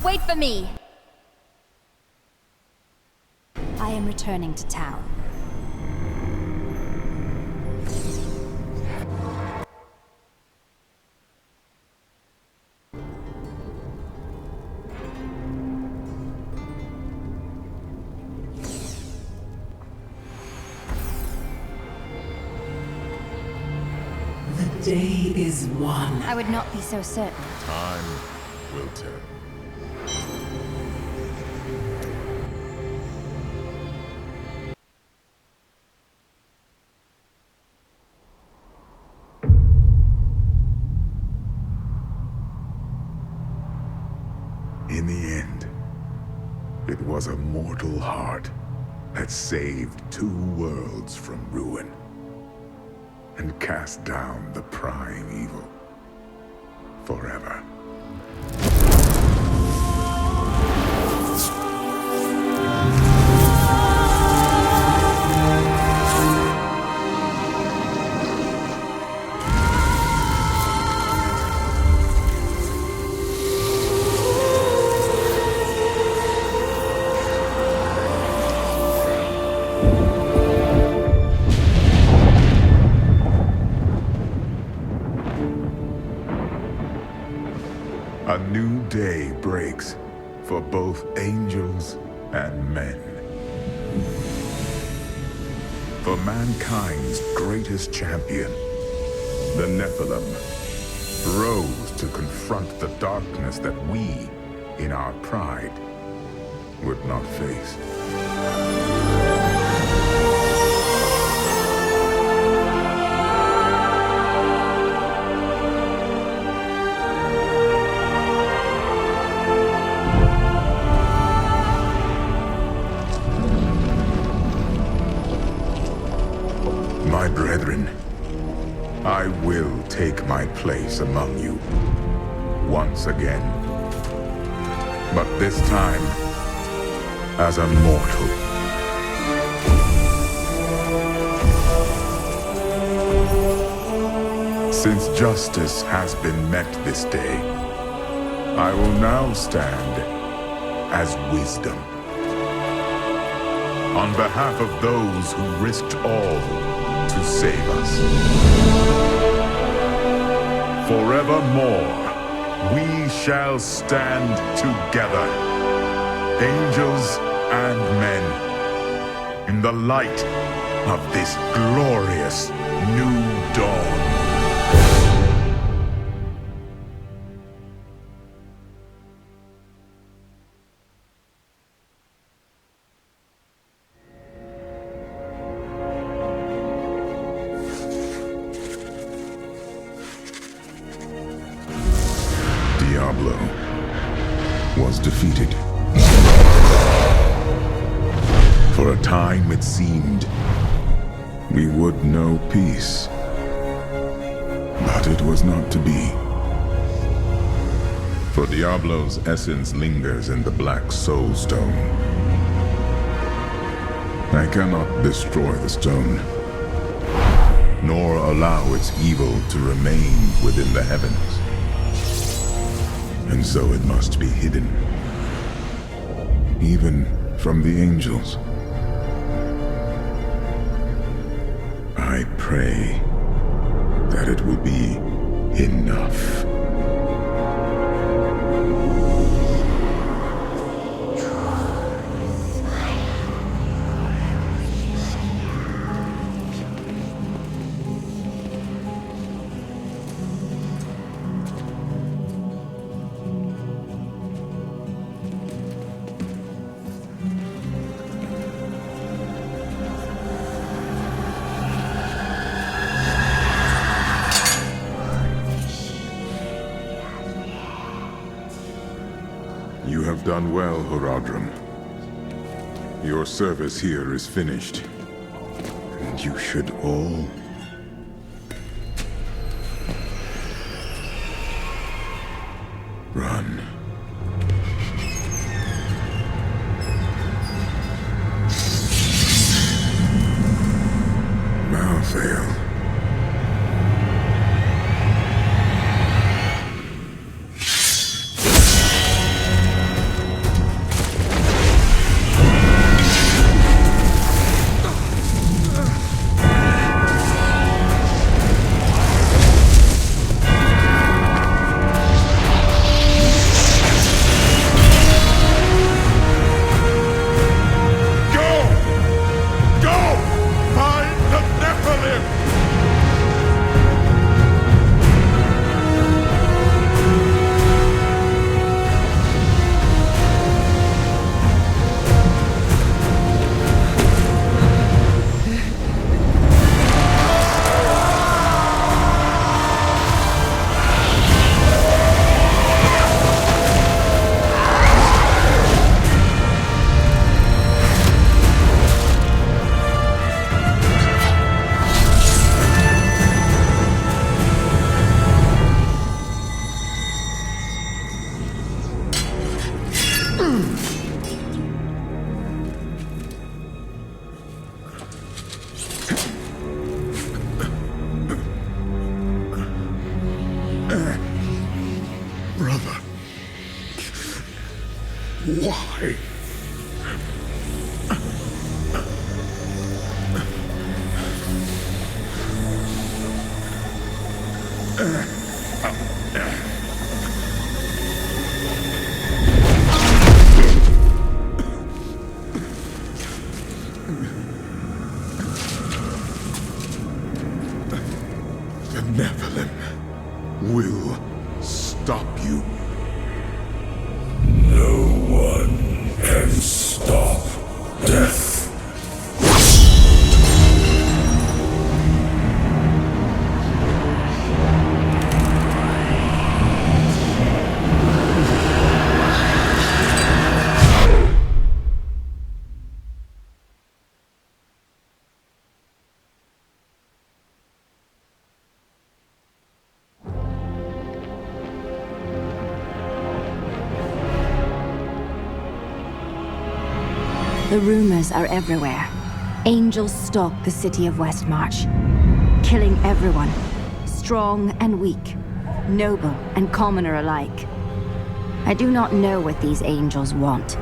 wait for me! I am returning to town. The day is won. I would not be so certain. Time will tell. In the end, it was a mortal heart that saved 2 worlds from ruin and cast down the prime evil forever. A new day breaks for both angels and men. For mankind's greatest champion, the Nephilim, rose to confront the darkness that we, in our pride, would not face. My brethren, I will take my place among you once again. But this time, as a mortal. Since justice has been met this day, I will now stand as wisdom. On behalf of those who risked all to save us. Forevermore, we shall stand together, angels and men, in the light of this glorious new dawn. Diablo was defeated. For a time it seemed we would know peace. But it was not to be. For Diablo's essence lingers in the Black Soul Stone. I cannot destroy the stone, nor allow its evil to remain within the heavens. And so it must be hidden, even from the angels. I pray that it will be enough. You have done well, Horadrim. Your service here is finished. And you should all run. Malthael. Brother. Why? The Nephilim will stop you. No one can stop death. The rumors are everywhere. Angels stalk the city of Westmarch, killing everyone, strong and weak, noble and commoner alike. I do not know what these angels want,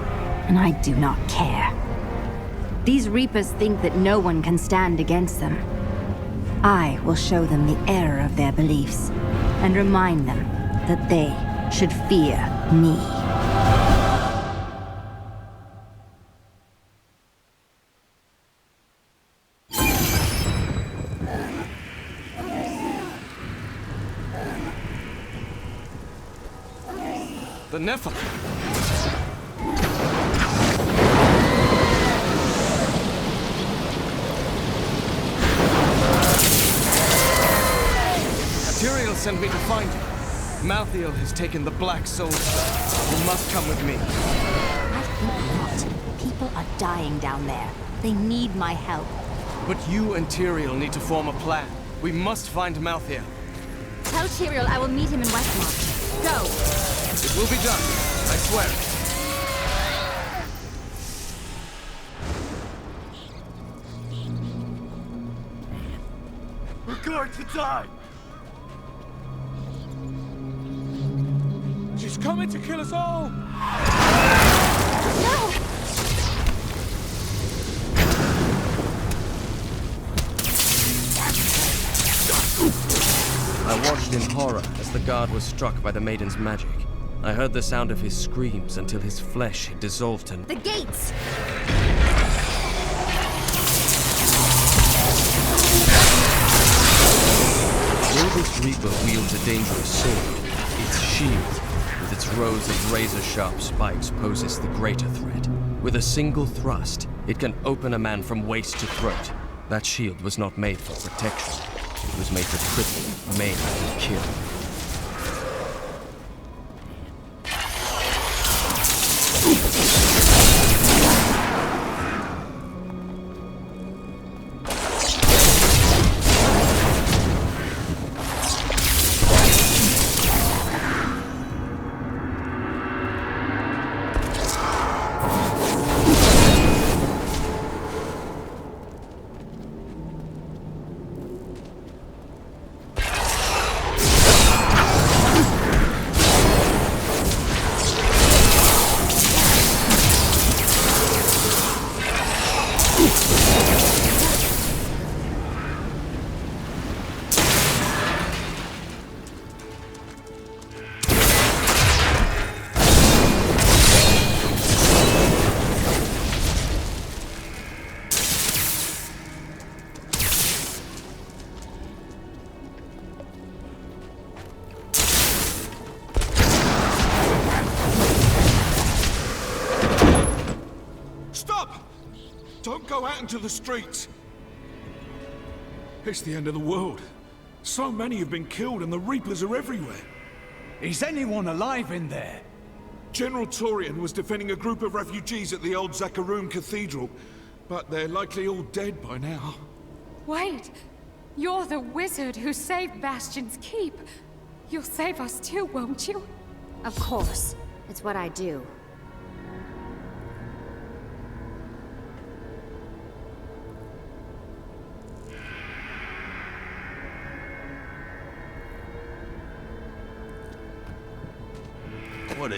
and I do not care. These Reapers think that no one can stand against them. I will show them the error of their beliefs, and remind them that they should fear me. The Nephilim. Tyrael sent me to find you. Malthael has taken the Black Soul Stone. You must come with me. I think not. People are dying down there. They need my help. But you and Tyrael need to form a plan. We must find Malthael. Tell Tyrael I will meet him in Westmarch. Go! It will be done. I swear it. We're going to die! She's coming to kill us all! No! I watched in horror as the guard was struck by the maiden's magic. I heard the sound of his screams until his flesh had dissolved and... The gates! Though this Reaper wields a dangerous sword, its shield, with its rows of razor-sharp spikes, poses the greater threat. With a single thrust, it can open a man from waist to throat. That shield was not made for protection. It was made to cripple, maim, and kill. Don't go out into the streets! It's the end of the world. So many have been killed and the Reapers are everywhere. Is anyone alive in there? General Torian was defending a group of refugees at the old Zakharoon Cathedral, but they're likely all dead by now. Wait! You're the wizard who saved Bastion's Keep. You'll save us too, won't you? Of course. It's what I do.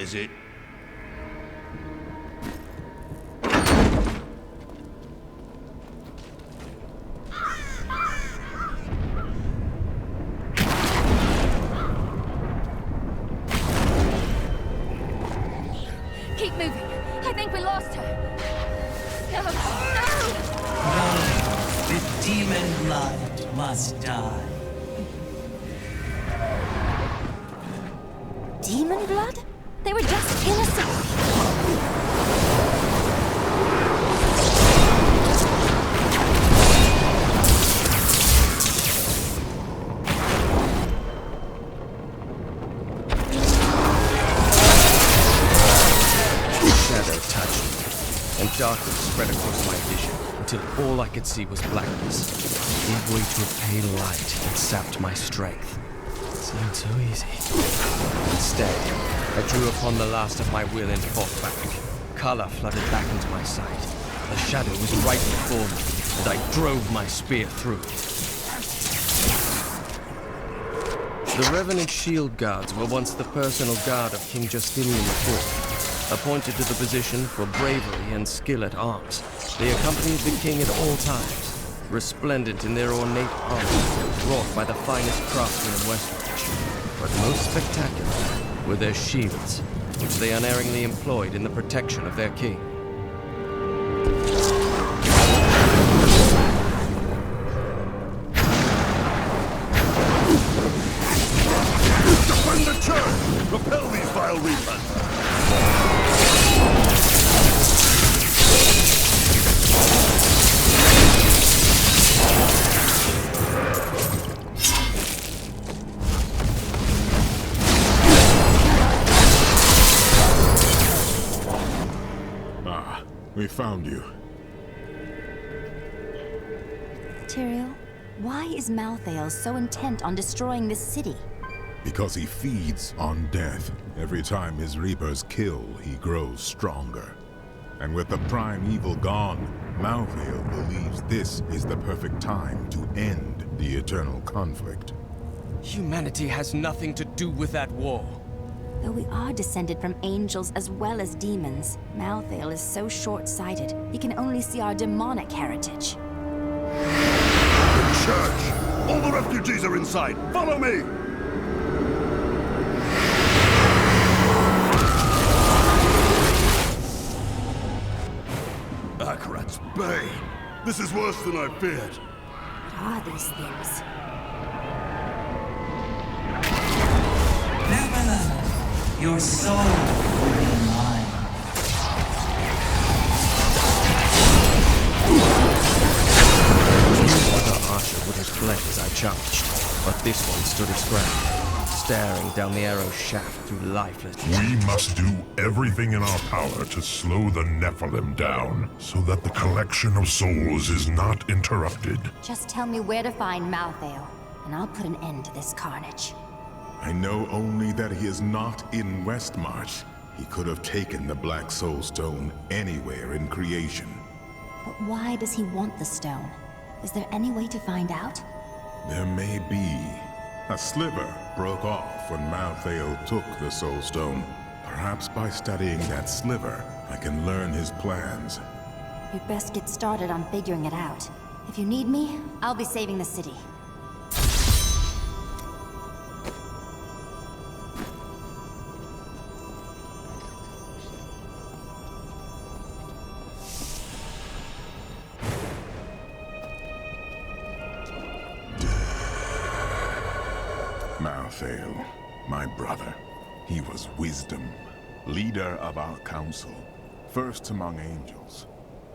is it? Keep moving. I think we lost her. No, no! No, with demon blood must die. Demon blood? They were just innocent. And darkness spread across my vision until all I could see was blackness. It gave way to a pale light that sapped my strength. It seemed so easy. Instead, I drew upon the last of my will and fought back. Color flooded back into my sight. The shadow was right before me, and I drove my spear through it. The Revenant Shield Guards were once the personal guard of King Justinian IV. Appointed to the position for bravery and skill at arms, they accompanied the king at all times, resplendent in their ornate armor, wrought by the finest craftsmen in Westmarch. But most spectacular were their shields, which they unerringly employed in the protection of their king. Defend the church! Repel these vile reapers! We found you. Tyrael, why is Malthael so intent on destroying this city? Because he feeds on death. Every time his reapers kill, he grows stronger. And with the prime evil gone, Malthael believes this is the perfect time to end the eternal conflict. Humanity has nothing to do with that war. Though we are descended from angels as well as demons, Malthael is so short-sighted, he can only see our demonic heritage. The church! All the refugees are inside! Follow me! Akarat's Bane! This is worse than I feared! What are these things? Nevertheless, your soul will be mine. No other archer would have fled as I charged, but this one stood its ground, staring down the arrow's shaft through lifeless... We must do everything in our power to slow the Nephilim down, so that the collection of souls is not interrupted. Just tell me where to find Malthael, and I'll put an end to this carnage. I know only that he is not in Westmarch. He could have taken the Black Soul Stone anywhere in creation. But why does he want the stone? Is there any way to find out? There may be. A sliver broke off when Malthael took the Soul Stone. Perhaps by studying that sliver, I can learn his plans. You'd best get started on figuring it out. If you need me, I'll be saving the city. Malthael, my brother. He was wisdom, leader of our council, first among angels.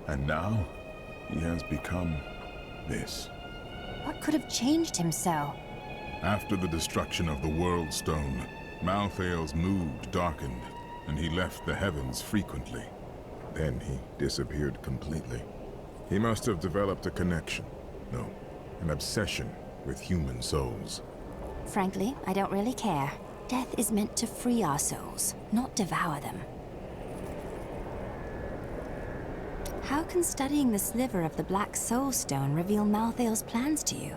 And now, he has become this. What could have changed him so? After the destruction of the World Stone, Malthael's mood darkened, and he left the heavens frequently. Then he disappeared completely. He must have developed a connection, no, an obsession with human souls. Frankly, I don't really care. Death is meant to free our souls, not devour them. How can studying the sliver of the Black Soul Stone reveal Malthael's plans to you?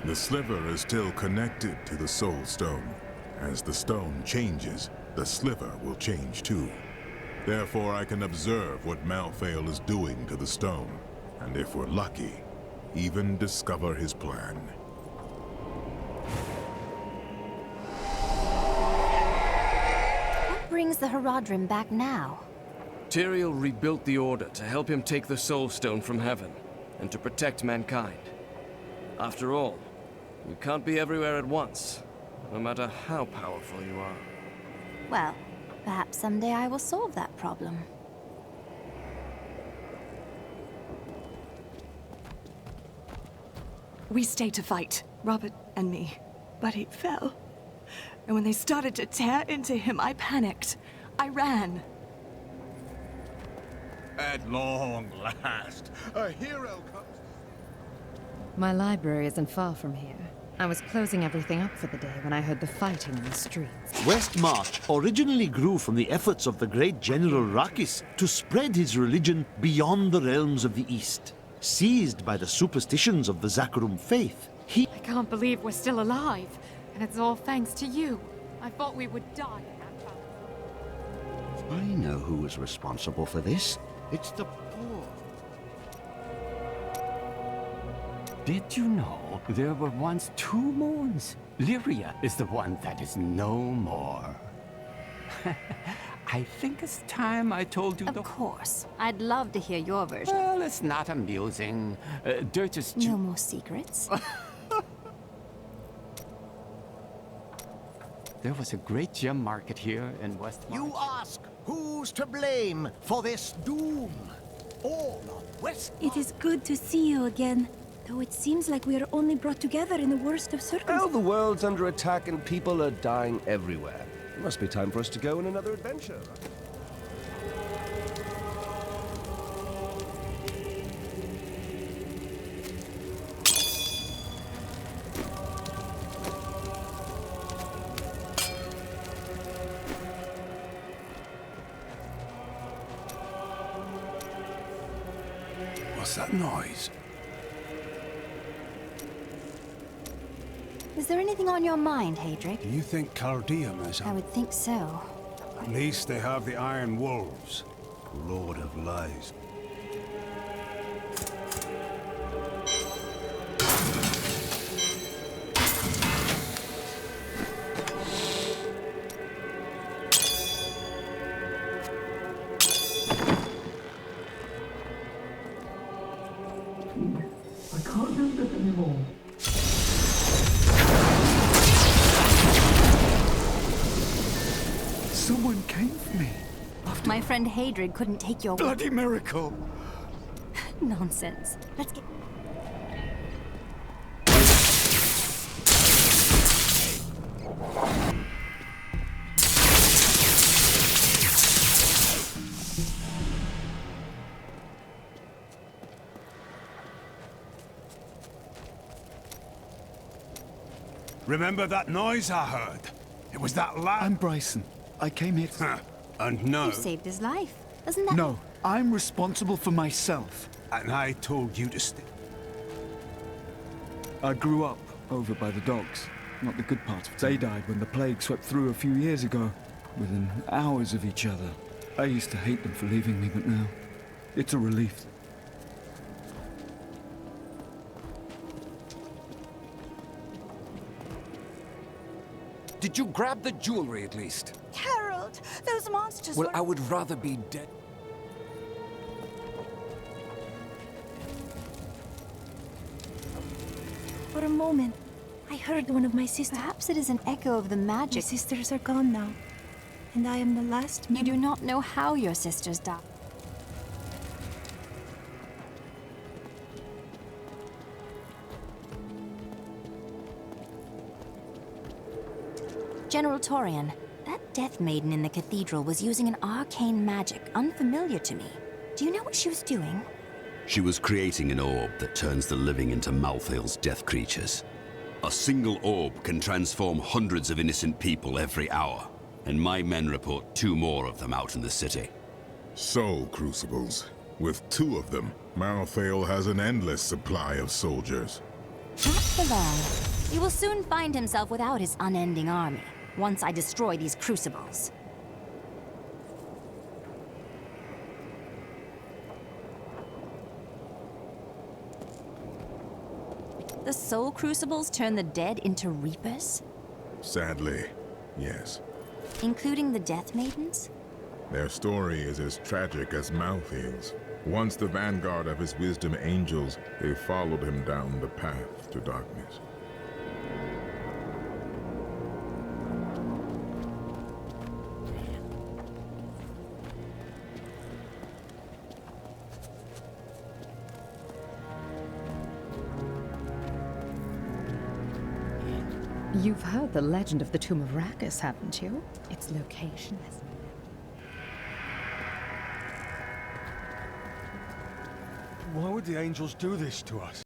The sliver is still connected to the Soul Stone. As the stone changes, the sliver will change too. Therefore, I can observe what Malthael is doing to the stone, and if we're lucky, even discover his plan. What brings the Herodrim back now? Tyrael rebuilt the Order to help him take the Soul Stone from heaven, and to protect mankind. After all, you can't be everywhere at once, no matter how powerful you are. Well, perhaps someday I will solve that problem. We stayed to fight, Robert and me, but he fell. And when they started to tear into him, I panicked. I ran. At long last, a hero comes. My library isn't far from here. I was closing everything up for the day when I heard the fighting in the streets. Westmarch originally grew from the efforts of the great General Rakis to spread his religion beyond the realms of the East. Seized by the superstitions of the Zakarum faith, he... I can't believe we're still alive, and it's all thanks to you. I thought we would die in that battle. I know who was responsible for this. It's the poor. Did you know there were once 2 moons? Lyria is the one that is no more. I think it's time I told you Of course. I'd love to hear your version. Well, it's not amusing. Dirt is No more secrets. There was a great gem market here in Westmarch. You ask, who's to blame for this doom? All of West. It is good to see you again, though it seems like we are only brought together in the worst of circumstances. Well, the world's under attack and people are dying everywhere. It must be time for us to go on another adventure. What's that noise? Is there anything on your mind, Hadric? Do you think Cardium is I would think so. At least they have the Iron Wolves. Lord of Lies. I can't do this anymore. Someone came for me. My friend Hadric couldn't take your... Bloody miracle! Nonsense. Let's get... Remember that noise I heard? It was that lad. I'm Bryson. I came here And no. You saved his life. Doesn't that... No, I'm responsible for myself. And I told you to stay. I grew up over by the docks. Not the good parts. They died when the plague swept through a few years ago, within hours of each other. I used to hate them for leaving me, but now it's a relief. Did you grab the jewelry at least? Harold, those monsters Well, were... I would rather be dead. For a moment, I heard one of my sisters. Perhaps it is an echo of the magic. My sisters are gone now, and I am the last... You do not know how your sisters died. General Torian, that Death Maiden in the cathedral was using an arcane magic unfamiliar to me. Do you know what she was doing? She was creating an orb that turns the living into Malthael's death creatures. A single orb can transform hundreds of innocent people every hour, and my men report 2 more of them out in the city. So, Crucibles, with 2 of them, Malthael has an endless supply of soldiers. Not for long. He will soon find himself without his unending army, once I destroy these crucibles. The soul crucibles turn the dead into reapers? Sadly, yes. Including the Death Maidens? Their story is as tragic as Malthael's. Once the vanguard of his wisdom angels, they followed him down the path to darkness. You've heard the legend of the Tomb of Rakis, haven't you? Its location has... Why would the angels do this to us?